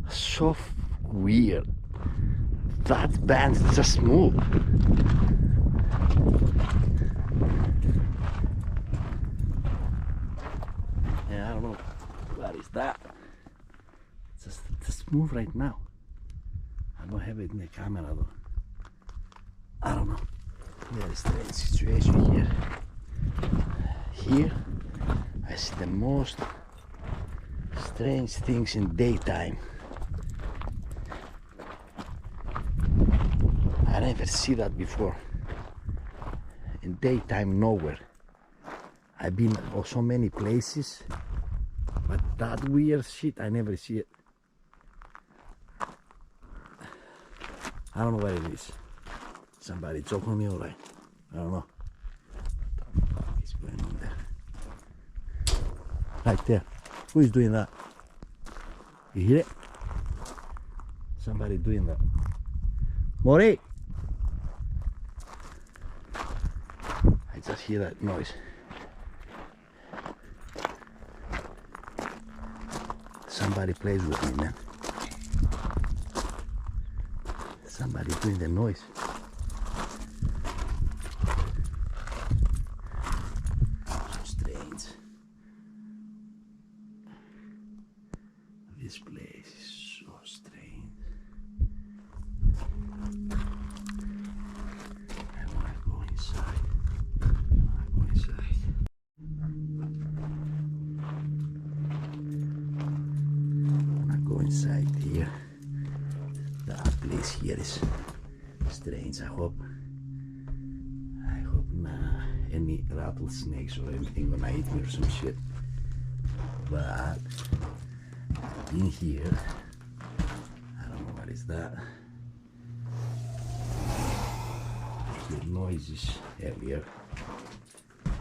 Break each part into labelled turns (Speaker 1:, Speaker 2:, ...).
Speaker 1: So weird. That band just moved. Yeah, I don't know what is that. Just move right now. I don't have it in the camera though. I don't know. Very strange situation here. Here I see the most strange things in daytime. I never see that before. In daytime nowhere. I've been so many places, but that weird shit I never see it. I don't know what it is. Somebody choke on me, alright? I don't know. What the fuck is going on there? Right there. Who is doing that? You hear it? Somebody doing that. Mori! I just hear that noise. Somebody plays with me, man. Somebody doing the noise. So strange. This place is so strange. I wanna go inside. Inside here. That place here is strange. I hope not any rattlesnakes or anything gonna eat me or some shit. But in here, I don't know what is that. I hear noises earlier,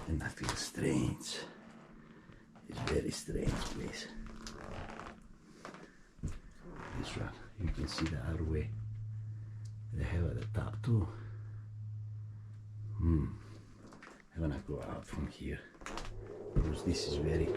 Speaker 1: and I feel strange. It's a very strange place. This one, you can see the other way. They have at the top too. I wanna go out from here because this is very